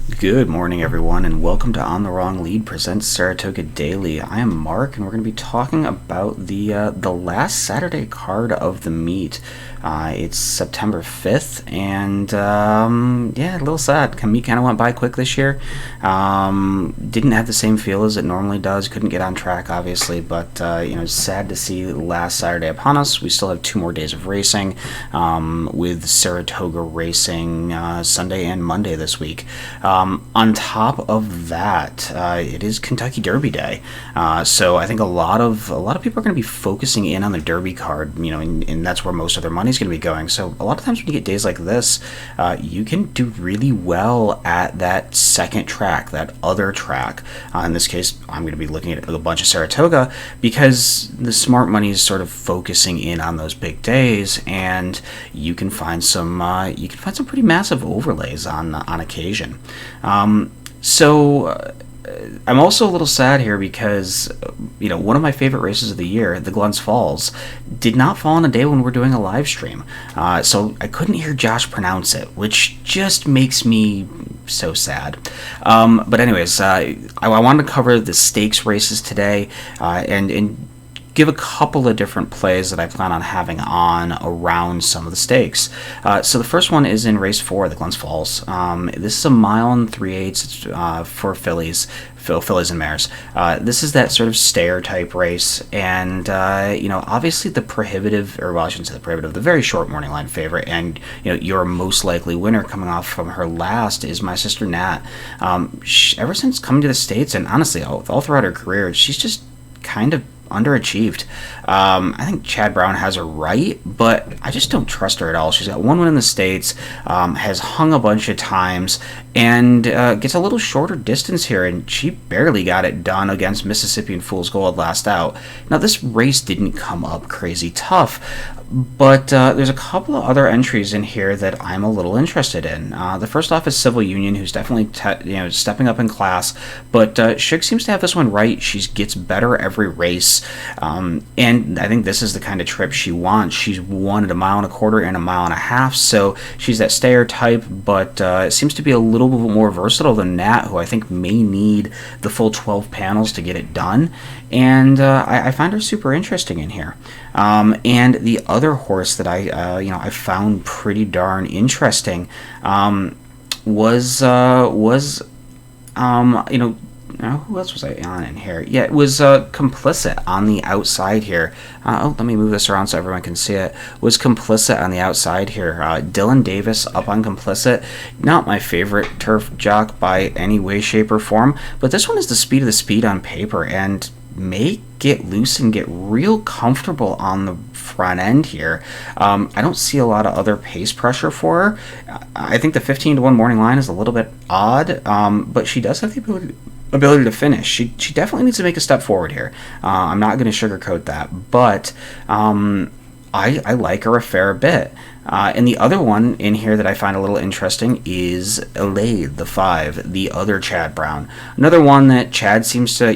Good morning, everyone, and welcome to On the Wrong Lead presents Saratoga Daily. I am Mark, and we're going to be talking about the last Saturday card of the meet. It's September 5th, and yeah, a little sad. The meet kind of went by quick this year. Didn't have the same feel as it normally does. Couldn't get on track, obviously, but sad to see last Saturday upon us. We still have 2 more days of racing, with Saratoga racing Sunday and Monday this week. On top of that, it is Kentucky Derby Day, so I think a lot of people are going to be focusing in on the Derby card, and that's where most of their money is going to be going. So a lot of times when you get days like this, you can do really well at that second track, that other track. In this case, I'm going to be looking at a bunch of Saratoga because the smart money is sort of focusing in on those big days, and you can find some pretty massive overlays on occasion. So I'm also a little sad here because, one of my favorite races of the year, the Glens Falls, did not fall on a day when we're doing a live stream. So I couldn't hear Josh pronounce it, which just makes me so sad. But anyways, I wanted to cover the stakes races today, and give a couple of different plays that I plan on having on around some of the stakes. So the first one is in race 4, the Glens Falls. This is a 1 3/8 for fillies and mares. This is that sort of stair type race, and obviously the very short morning line favorite, and your most likely winner coming off from her last is my sister Nat. Ever since coming to the States, and honestly all throughout her career, she's just kind of underachieved. I think Chad Brown has her right, but I just don't trust her at all. She's got 1 win in the States, has hung a bunch of times, and gets a little shorter distance here, and she barely got it done against Mississippi and Fool's Gold last out. Now, this race didn't come up crazy tough, but there's a couple of other entries in here that I'm a little interested in. The first off is Civil Union, who's definitely stepping up in class, but Shug seems to have this one right. She gets better every race, and I think this is the kind of trip she wants. She's won at 1.25 miles and 1.5 miles, so she's that stayer type, but seems to be a little bit more versatile than Nat, who I think may need the full 12 panels to get it done, and I find her super interesting in here. And the other horse that I found pretty darn interesting was who else was I on in here? Yeah, it was Complicit on the outside here. Let me move this around so everyone can see it. Was Complicit on the outside here. Dylan Davis up on Complicit. Not my favorite turf jock by any way, shape, or form, but this one is the speed of the speed on paper, and may get loose and get real comfortable on the front end here. I don't see a lot of other pace pressure for her. I think the 15-1 morning line is a little bit odd, but she does have the ability to finish. She definitely needs to make a step forward here. I'm not going to sugarcoat that, but I like her a fair bit. And the other one in here that I find a little interesting is Elaide, the 5, the other Chad Brown. Another one that Chad seems to,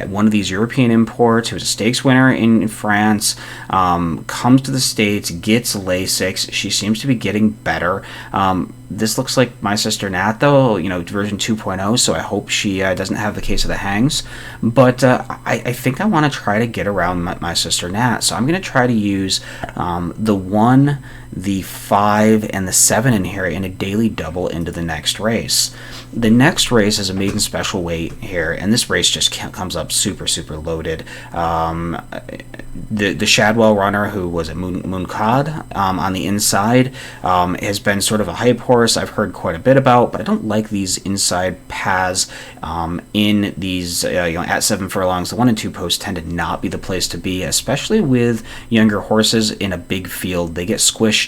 one of these European imports who's a stakes winner in France, comes to the States, gets Lasix. She seems to be getting better. This looks like my sister Nat, though, version 2.0, so I hope she doesn't have the case of the hangs. But I think I want to try to get around my sister Nat, so I'm going to try to use the 1, the 5, and the 7 in here in a daily double into the next race. The next race is a maiden special weight here, and this race just comes up super, super loaded. The Shadwell Runner, who was a Mooncod on the inside, has been sort of a hype horse I've heard quite a bit about, but I don't like these inside paths in these, at 7 furlongs. The 1 and 2 posts tend to not be the place to be, especially with younger horses in a big field. They get squished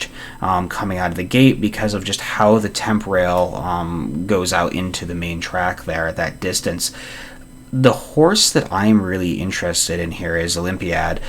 coming out of the gate because of just how the temp rail goes out into the main track there at that distance. The horse that I'm really interested in here is Olympiad.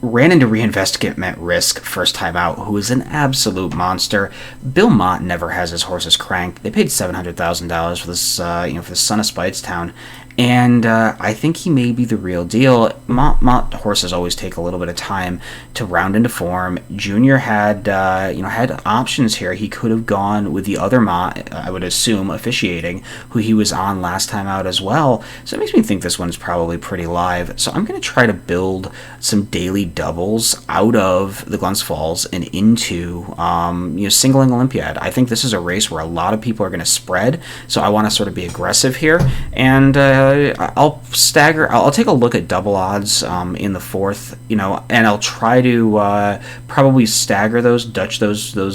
Ran into Reinvestment Risk first time out, who is an absolute monster. Bill Mott never has his horses cranked. They paid $700,000 for this, for the son of Speightstown, And I think he may be the real deal. Mont horses always take a little bit of time to round into form. Junior had had options here. He could have gone with the other Mont, I would assume, officiating, who he was on last time out as well. So it makes me think this one's probably pretty live. So I'm going to try to build some daily doubles out of the Glens Falls and into singling Olympiad. I think this is a race where a lot of people are going to spread. So I want to sort of be aggressive here, and I'll stagger. I'll take a look at double odds in the fourth, and I'll try to probably stagger those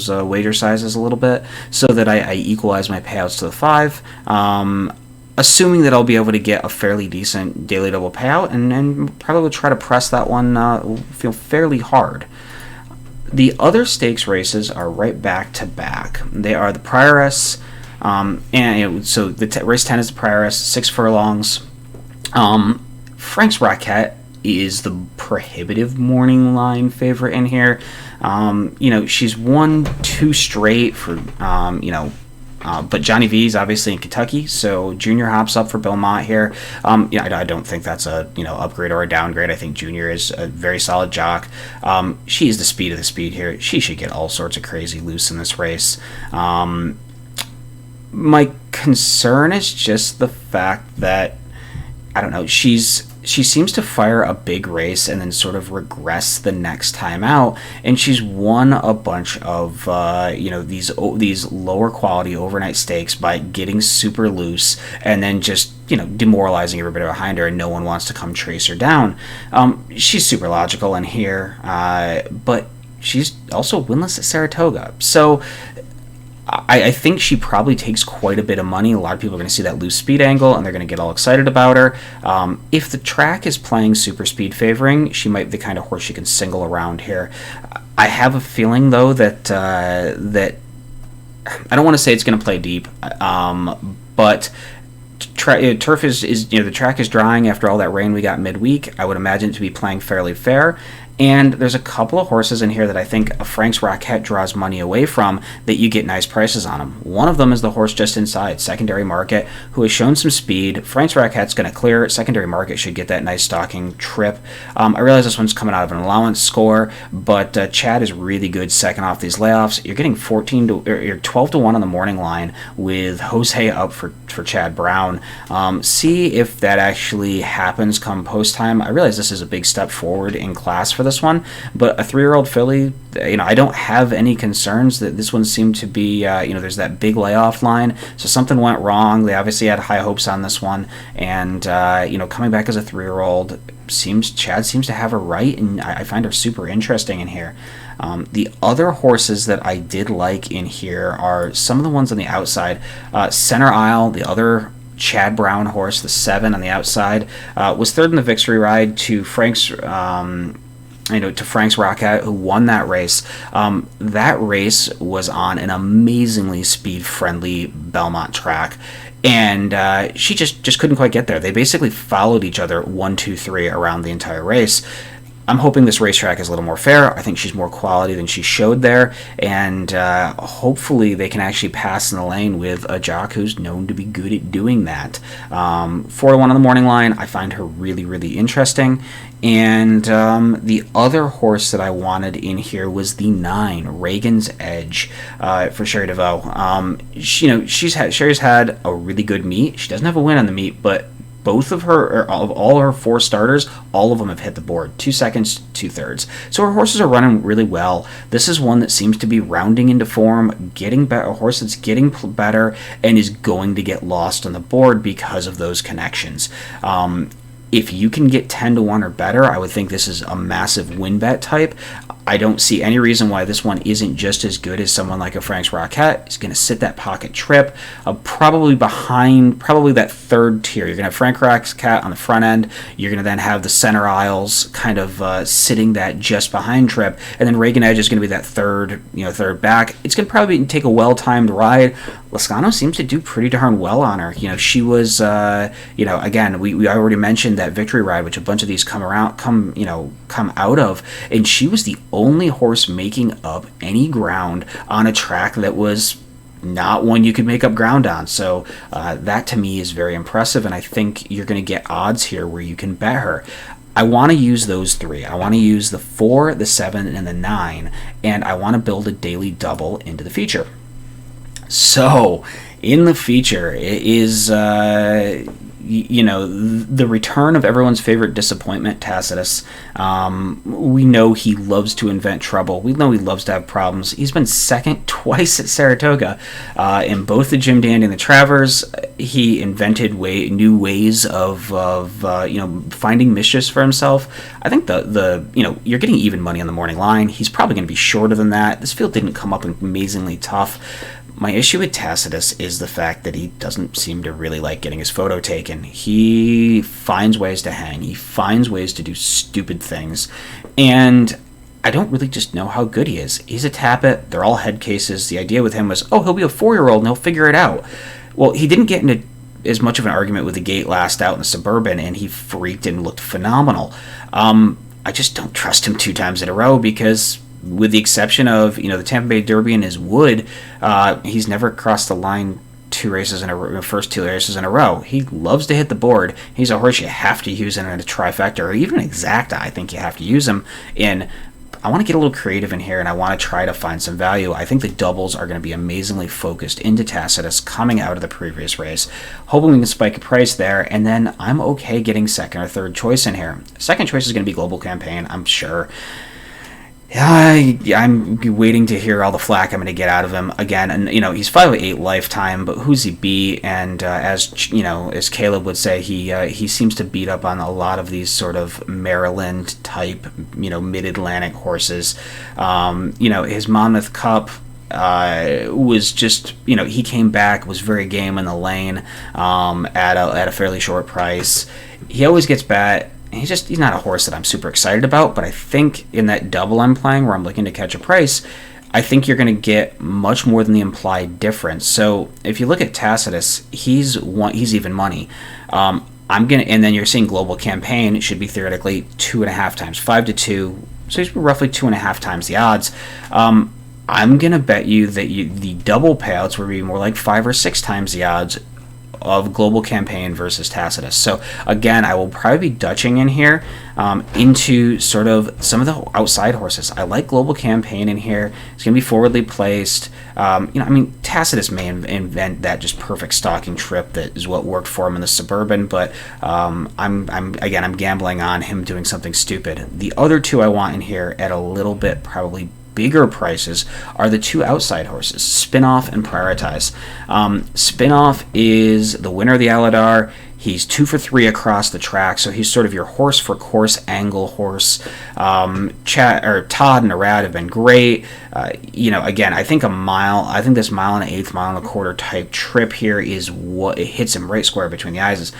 wager sizes a little bit so that I equalize my payouts to the 5. Assuming that I'll be able to get a fairly decent daily double payout, and probably try to press that one fairly hard. The other stakes races are right back to back. They are the Prioress. So race 10 is the Prioress, 6 furlongs. Frank's Rocket is the prohibitive morning line favorite in here. She's won 2 straight for, but Johnny V's obviously in Kentucky, so Junior hops up for Belmont here. I don't think that's a upgrade or a downgrade. I think Junior is a very solid jock. She's the speed of the speed here. She should get all sorts of crazy loose in this race. My concern is just the fact that, I don't know, she seems to fire a big race and then sort of regress the next time out, and she's won a bunch of these lower quality overnight stakes by getting super loose and then just demoralizing everybody behind her, and no one wants to come chase her down. She's super logical in here, but she's also winless at Saratoga, so I think she probably takes quite a bit of money. A lot of people are going to see that loose speed angle, and they're going to get all excited about her. If the track is playing super speed favoring, she might be the kind of horse you can single around here. I have a feeling, though, that I don't want to say it's going to play deep, but turf is the track is drying after all that rain we got midweek. I would imagine it to be playing fairly fair. And there's a couple of horses in here that I think a Frank's Rocket draws money away from that you get nice prices on them. One of them is the horse just inside, Secondary Market, who has shown some speed. Frank's Rocket's going to clear. Secondary Market should get that nice stalking trip. I realize this one's coming out of an allowance score, but Chad is really good second off these layoffs. You're getting 12 to 1 on the morning line with Jose up for Chad Brown. See if that actually happens come post time. I realize this is a big step forward in class for this one, but a 3-year-old filly, I don't have any concerns that this one seemed to be, there's that big layoff line, so something went wrong. They obviously had high hopes on this one, and coming back as a 3-year-old, Chad seems to have her right, and I find her super interesting in here. The other horses that I did like in here are some of the ones on the outside. Center Isle, the other Chad Brown horse, the 7 on the outside, was third in the victory ride to Frank's Rocket, who won that race. That race was on an amazingly speed-friendly Belmont track, and she just couldn't quite get there. They basically followed each other 1, 2, 3 around the entire race. I'm hoping this racetrack is a little more fair. I think she's more quality than she showed there, and hopefully they can actually pass in the lane with a jock who's known to be good at doing that. 4 to 1 on the morning line, I find her really, really interesting. And the other horse that I wanted in here was the 9, Reagan's Edge, for Sherry DeVoe. Sherry's had a really good meet. She doesn't have a win on the meet, but both of all her 4 starters, all of them have hit the board. 2 seconds, 2 thirds. So her horses are running really well. This is one that seems to be rounding into form, getting better, a horse that's getting better, and is going to get lost on the board because of those connections. If you can get 10 to 1 or better, I would think this is a massive win bet type. I don't see any reason why this one isn't just as good as someone like a Frank's Rocket. It's going to sit that pocket trip, probably behind, that third tier. You're going to have Frank Rocket on the front end. You're going to then have the Center Isles kind of sitting that just behind trip, and then Reagan Edge is going to be that third back. It's going to probably take a well-timed ride. Lascano seems to do pretty darn well on her. She was, again, we already mentioned that victory ride, which a bunch of these come out of, and she was the only horse making up any ground on a track that was not one you could make up ground on. So that to me is very impressive, and I think you're going to get odds here where you can bet her. I want to use those three. I want to use the 4, the 7, and the 9, and I want to build a daily double into the feature. So, in the feature, it is, the return of everyone's favorite disappointment, Tacitus. We know he loves to invent trouble. We know he loves to have problems. He's been second twice at Saratoga. In both the Jim Dandy and the Travers, he invented new ways of finding mischiefs for himself. I think you're getting even money on the morning line. He's probably going to be shorter than that. This field didn't come up amazingly tough. My issue with Tacitus is the fact that he doesn't seem to really like getting his photo taken. He finds ways to hang. He finds ways to do stupid things. And I don't really just know how good he is. He's a tappet. They're all head cases. The idea with him was, he'll be a 4-year-old and he'll figure it out. Well, he didn't get into as much of an argument with the gate last out in the Suburban, and he freaked and looked phenomenal. I just don't trust him 2 times in a row because, with the exception of the Tampa Bay Derby and his Wood, he's never crossed the line first 2 races in a row. He loves to hit the board. He's a horse you have to use in a trifecta or even an exacta. I think you have to use him in. I want to get a little creative in here, and I want to try to find some value. I think the doubles are going to be amazingly focused into Tacitus coming out of the previous race, hoping we can spike a price there, and then I'm okay getting second or third choice in here. Second choice is going to be Global Campaign, I'm sure. I'm waiting to hear all the flack I'm going to get out of him again. And he's 5'8" lifetime, but who's he be? And as Caleb would say, he seems to beat up on a lot of these sort of Maryland type, mid-Atlantic horses. His Monmouth Cup was just, he came back, was very game in the lane at a fairly short price. He always gets bat. He's not a horse that I'm super excited about, but I think in that double I'm playing where I'm looking to catch a price, I think you're going to get much more than the implied difference. So if you look at Tacitus, he's even money. And then you're seeing Global Campaign, it should be theoretically 2.5 times, 5-2, so he's roughly 2.5 times the odds. I'm going to bet you that the double payouts will be more like 5 or 6 times the odds of Global Campaign versus Tacitus. So again, I will probably be Dutching in here into sort of some of the outside horses. I like Global Campaign in here. It's going to be forwardly placed. Tacitus may invent that just perfect stalking trip that is what worked for him in the Suburban, but I'm gambling on him doing something stupid. The other 2 I want in here at a little bit probably bigger prices are the 2 outside horses, Spinoff and Prioritize. Spinoff is the winner of the Aladar. He's 2 for 3 across the track, so he's sort of your horse for course angle horse. Todd and Arad have been great. Again, I think this 1.125 1.25 type trip here is what it hits him right square between the eyes.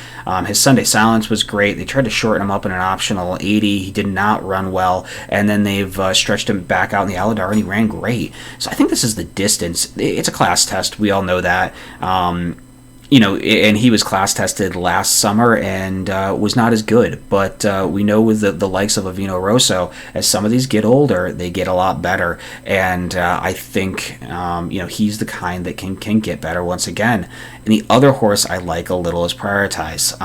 His Sunday Silence was great. They tried to shorten him up in an optional 80. He did not run well, and then they've stretched him back out in the Aladar, and he ran great. So I think this is the distance. It's a class test. We all know that. And he was class tested last summer and was not as good. But we know with the likes of Avino Rosso, as some of these get older, they get a lot better. And I think, he's the kind that can get better once again. And the other horse I like a little is Prioritize.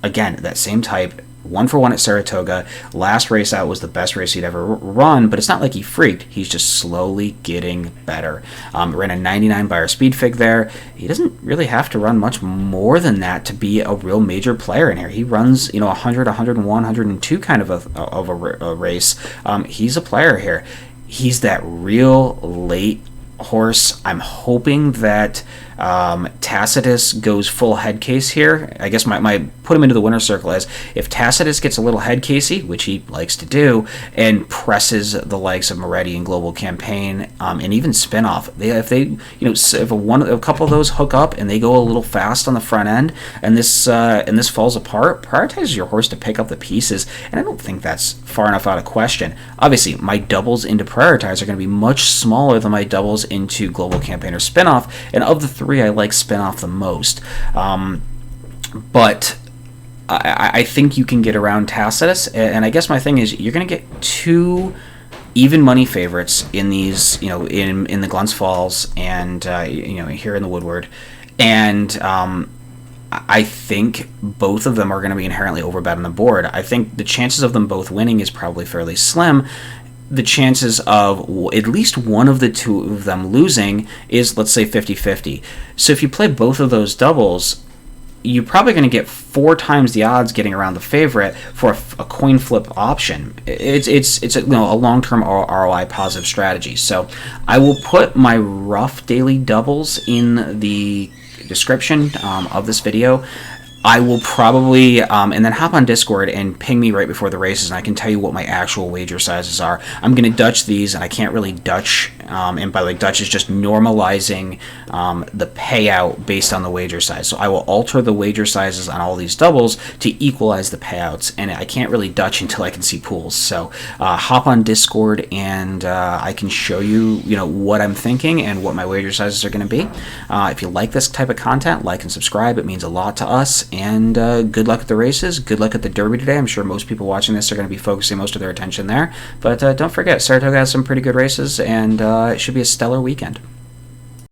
Again, that same type. 1 for 1 at Saratoga. Last race out was the best race he'd ever run, but it's not like he freaked. He's just slowly getting better. Ran a 99 by our speed fig there. He doesn't really have to run much more than that to be a real major player in here. He runs, 100, 101, 102 kind of a race. He's a player here. He's that real late horse. I'm hoping that Tacitus goes full head case here. I guess my put him into the winner's circle as if Tacitus gets a little head casey, which he likes to do, and presses the likes of Moretti and Global Campaign, and even Spinoff. If a couple of those hook up and they go a little fast on the front end, and this falls apart, prioritize your horse to pick up the pieces, and I don't think that's far enough out of question. Obviously, my doubles into Prioritize are going to be much smaller than my doubles into Global Campaign or Spinoff, and of the 3, I like Spinoff the most. But I think you can get around Tacitus, and I guess my thing is you're going to get 2 even money favorites in these, in the Glens Falls and here in the Woodward, and I think both of them are going to be inherently overbet on the board. I think the chances of them both winning is probably fairly slim. The chances of at least one of the two of them losing is, let's say, 50-50. So if you play both of those doubles, you're probably going to get 4 times the odds getting around the favorite for a coin flip option. It's a long-term ROI positive strategy. So I will put my rough daily doubles in the description of this video. I will probably, and then hop on Discord and ping me right before the races, and I can tell you what my actual wager sizes are. I'm going to Dutch these, and I can't really Dutch, and by the way, Dutch is just normalizing the payout based on the wager size. So I will alter the wager sizes on all these doubles to equalize the payouts, and I can't really Dutch until I can see pools. So hop on Discord, and I can show you, what I'm thinking and what my wager sizes are going to be. If you like this type of content, like and subscribe. It means a lot to us. And good luck at the races. Good luck at the Derby today. I'm sure most people watching this are going to be focusing most of their attention there. But don't forget, Saratoga has some pretty good races, and it should be a stellar weekend.